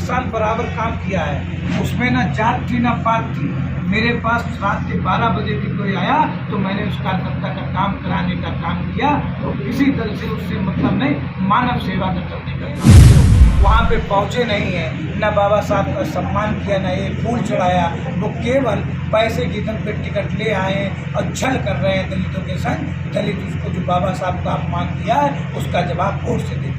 साल बराबर काम किया है, उसमें ना जात थी ना पात थी। मेरे पास रात के 12 बजे भी कोई आया तो मैंने उस कार्यकर्ता का काम कराने का काम किया, और किसी दल से उससे मतलब नहीं, मानव सेवा का करने का काम किया। वहाँ पे पहुँचे नहीं हैं, न बाबा साहब का सम्मान किया, न एक फूल चढ़ाया। वो केवल पैसे की दम पे टिकट ले आए हैं और छल कर रहे हैं दलितों के संग। दलित उसको जो बाबा साहब का अपमान किया है उसका जवाब वोट से दे।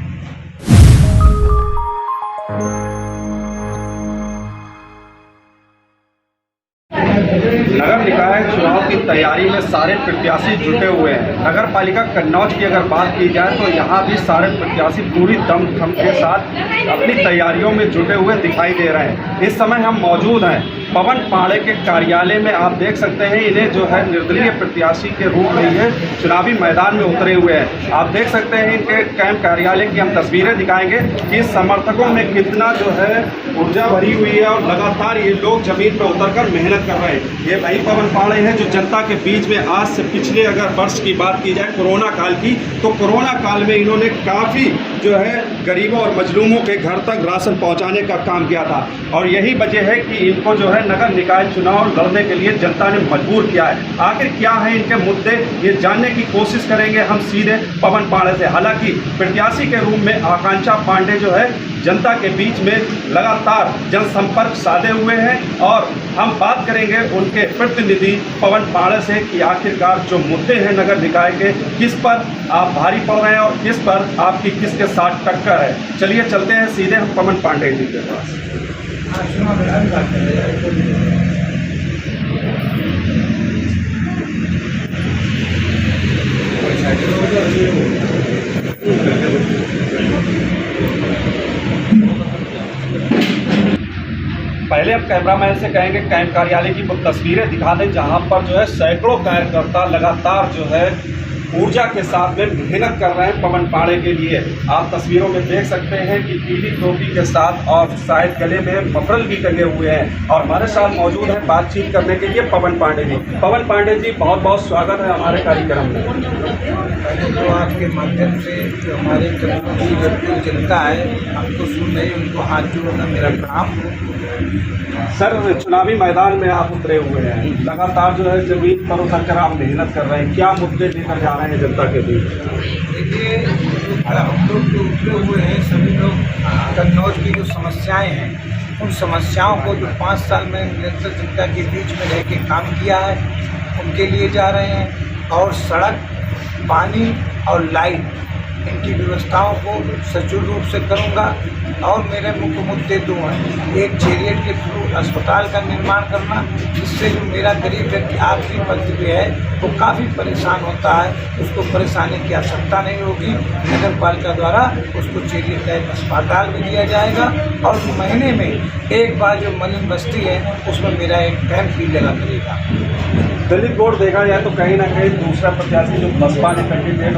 नगर निकाय चुनाव की तैयारी में सारे प्रत्याशी जुटे हुए हैं। नगर पालिका कन्नौज की अगर बात की जाए तो यहाँ भी सारे प्रत्याशी पूरी दमखम के साथ अपनी तैयारियों में जुटे हुए दिखाई दे रहे हैं। इस समय हम मौजूद हैं पवन पांडे के कार्यालय में। आप देख सकते हैं इन्हें जो है निर्दलीय प्रत्याशी के रूप में ये चुनावी मैदान में उतरे हुए हैं। आप देख सकते हैं इनके कैंप कार्यालय की हम तस्वीरें दिखाएंगे कि समर्थकों में कितना जो है ऊर्जा भरी हुई है और लगातार ये लोग जमीन पर उतरकर मेहनत कर रहे हैं। ये वही पवन पांडे हैं जो जनता के बीच में आज से पिछले अगर वर्ष की बात की जाए कोरोना काल की, तो कोरोना काल में इन्होंने काफ़ी जो है गरीबों और मजलूमों के घर तक राशन पहुंचाने का काम किया था। और यही वजह है कि इनको जो है नगर निकाय चुनाव लड़ने के लिए जनता ने मजबूर किया है। आखिर क्या है इनके मुद्दे, ये जानने की कोशिश करेंगे हम सीधे पवन पांडे से। हालांकि प्रत्याशी के रूप में आकांक्षा पांडे जो है जनता के बीच में लगातार जनसंपर्क साधे हुए हैं, और हम बात करेंगे उनके प्रतिनिधि पवन पांडे से कि आखिरकार जो मुद्दे हैं नगर निकाय के, किस पर आप भारी पड़ रहे हैं और किस पर आपकी किसके साथ टक्कर है। चलिए चलते हैं सीधे हम पवन पांडे जी के पास। पहले अब कैमरामैन से कहेंगे कैंप कार्यालय की तस्वीरें दिखा दें, जहां पर जो है सैकड़ों कार्यकर्ता लगातार जो है ऊर्जा के साथ में मेहनत कर रहे हैं पवन पांडे के लिए। आप तस्वीरों में देख सकते हैं कि पीली टोपी के साथ और शायद गले में मफरल भी टंगे हुए हैं, और हमारे साथ मौजूद हैं बातचीत करने के लिए पवन पांडे जी। पवन पांडे जी, बहुत बहुत स्वागत है हमारे कार्यक्रम में। पहले तो आपके माध्यम से जो हमारे जनता है हमको सुन रही, उनको हाथ जोड़ना मेरा काम। सर, चुनावी मैदान में आप उतरे हुए हैं, लगातार जो है जमीन पर उतरकर आप मेहनत कर रहे हैं, क्या मुद्दे लेकर जा रहे हैं जनता के बीच? देखिए, हम लोग जो उतरे हुए हैं सभी लोग कन्नौज की जो समस्याएं हैं, उन समस्याओं को जो 5 साल में निरंतर जनता के बीच में रह के काम किया है उनके लिए जा रहे हैं। और सड़क, पानी और लाइट, इनकी व्यवस्थाओं को सचल रूप से करूंगा। और मेरे मुख्य मुद्दे 2 हैं। एक, चैरियट के थ्रू अस्पताल का निर्माण करना, जिससे जो मेरा गरीब व्यक्ति आखिरी पंक्ति पे है वो काफ़ी परेशान होता है, उसको परेशानी की आवश्यकता नहीं होगी। नगर पालिका द्वारा उसको चैरियट का एक अस्पताल भी दिया जाएगा, और महीने में एक बार जो मलिन बस्ती है उसमें मेरा एक कैंप भी लगा करेगा। दलित वोट देखा जाए तो कहीं ना कहीं दूसरा प्रत्याशी जो बसपा ने कैंडिडेट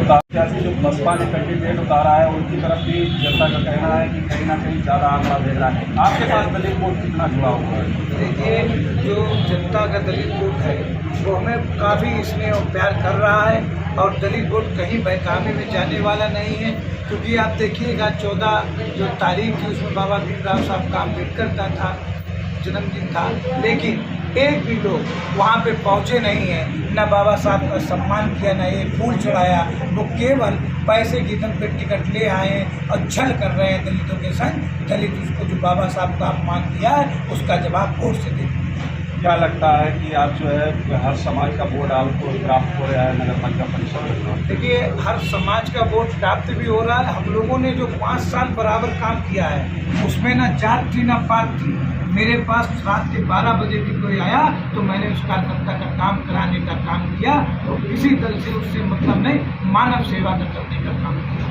उतारा है, उनकी तरफ भी जनता का कहना है कि कहीं ना कहीं ज़्यादा आंकड़ा दे रहा है। आपके पास दलित वोट कितना जुड़ा हुआ है? देखिए, जो जनता का दलित वोट है वो हमें काफ़ी इसमें प्यार कर रहा है, और दलित वोट कहीं बेकामी में जाने वाला नहीं है। क्योंकि आप देखिएगा 14 जो तारीख थी उसमें बाबा भीमराव साहब का अम्बेडकर का था जन्मदिन था, लेकिन एक भी लोग वहाँ पे पहुँचे नहीं हैं, न बाबा साहब का सम्मान किया, न एक फूल चढ़ाया। वो केवल पैसे की दम पे टिकट ले आए हैं और छल कर रहे हैं दलितों के संग। दलित उसको जो बाबा साहब का अपमान किया है उसका जवाब वोट से दे। क्या लगता है कि आप जो है हर समाज का वोट आपको प्राप्त हो रहा है नगर पालिका परिषद में? देखिए, हर समाज का वोट प्राप्त भी हो रहा है। हम लोगों ने जो 5 साल बराबर काम किया है उसमें न जात थी न पात थी। मेरे पास रात के 12 बजे भी कोई आया तो मैंने उस कार्यकर्ता का काम कराने का काम किया, और किसी दल से उससे मतलब नहीं, मानव सेवा का करने का काम किया।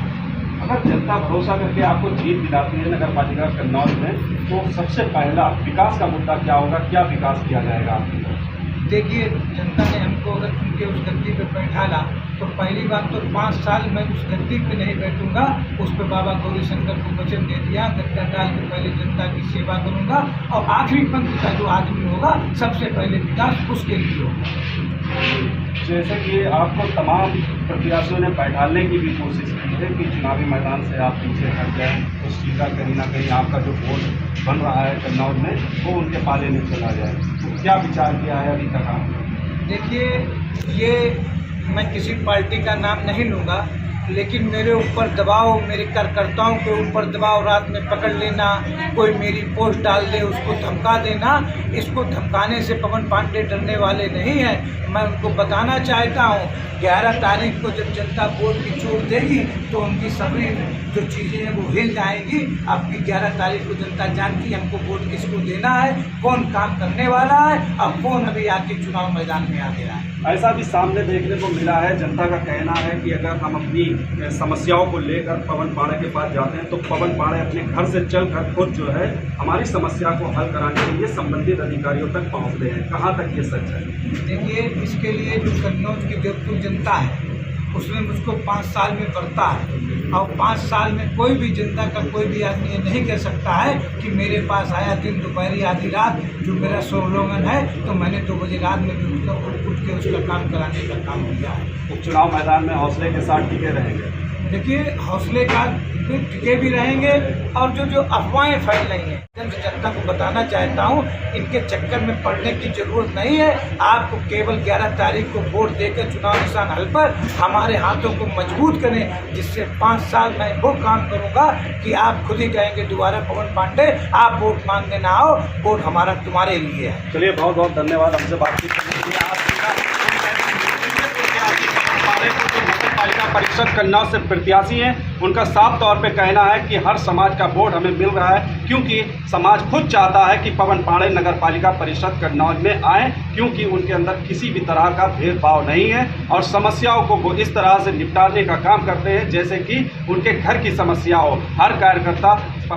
अगर जनता भरोसा करके आपको जीत दिलाती है नगर पालिका कन्नौज में, तो सबसे पहला विकास का मुद्दा क्या होगा? क्या विकास किया जाएगा? देखिए, जनता ने हमको अगर उनके उस गद्दी पे बैठा ला तो पहली बात तो 5 साल मैं उस गद्दी पे नहीं बैठूंगा। उस पर बाबा गौरी शंकर को वचन दे दिया, गद्दा डाल के पहले जनता की सेवा करूंगा, और आखिरी पंक्ति का जो आदमी होगा सबसे पहले विकास उसके लिए होगा। जैसे कि आपको तमाम प्रत्याशियों ने बैठाने की भी कोशिश की है कि चुनावी मैदान से आप पीछे हट जाएं, उस चीज़ का कहीं ना कहीं आपका जो वोट बन रहा है कन्नौज में वो उनके पाले में चला जाए, तो क्या विचार किया है अभी तक आपने? देखिए, ये मैं किसी पार्टी का नाम नहीं लूँगा, लेकिन मेरे ऊपर दबाव, मेरे कार्यकर्ताओं के ऊपर दबाव, रात में पकड़ लेना, कोई मेरी पोस्ट डाल दे उसको धमका देना, इसको धमकाने से पवन पांडे डरने वाले नहीं हैं। मैं उनको बताना चाहता हूँ 11 तारीख को जब जनता वोट की चोट देगी तो उनकी सभी जो चीज़ें हैं वो हिल जाएंगी। आपकी 11 तारीख को जनता जानती है हमको वोट किसको देना है, कौन काम करने वाला है और कौन अभी आके चुनाव मैदान में आ गया है। ऐसा भी सामने देखने को मिला है, जनता का कहना है कि अगर हम अपनी समस्याओं को लेकर पवन पांडे के पास जाते हैं तो पवन पांडे अपने घर से चलकर खुद जो है हमारी समस्या को हल कराने के लिए संबंधित अधिकारियों तक पहुंचते हैं। कहां तक ये सच है? देखिए, इसके लिए जो कन्नौज की देवपुर जनता है उसने मुझको 5 साल में बरता है और 5 साल में कोई भी जनता का कोई भी आदमी ये नहीं कह सकता है कि मेरे पास आया दिन दोपहर आधी रात जो मेरा स्लोगन है तो मैंने 2 बजे रात में भी उठ के उसका काम कराने का काम किया है। तो चुनाव मैदान में हौसले के साथ टिके रहेंगे? देखिए, हौसले का टिके भी रहेंगे और जो अफवाहें फैल रही हैं जनता को बताना चाहता हूँ इनके चक्कर में पड़ने की जरूरत नहीं है। आपको केवल 11 तारीख को वोट देकर चुनाव निशान हल पर हमारे हाथों को मजबूत करें, जिससे 5 साल मैं वो काम करूँगा कि आप खुद ही कहेंगे दोबारा पवन पांडे आप वोट मांगने ना आओ, वोट हमारा तुम्हारे लिए है। चलिए, बहुत बहुत धन्यवाद हमसे बातचीत करने के लिए। पालिका परिषद कन्नौज से प्रत्याशी हैं, उनका साफ तौर पे कहना है कि हर समाज का वोट हमें मिल रहा है क्योंकि समाज खुद चाहता है कि पवन पांडे नगर पालिका परिषद कन्नौज में आए, क्योंकि उनके अंदर किसी भी तरह का भेदभाव नहीं है और समस्याओं को वो इस तरह से निपटाने का काम करते हैं जैसे कि उनके घर की समस्या हो। हर कार्यकर्ता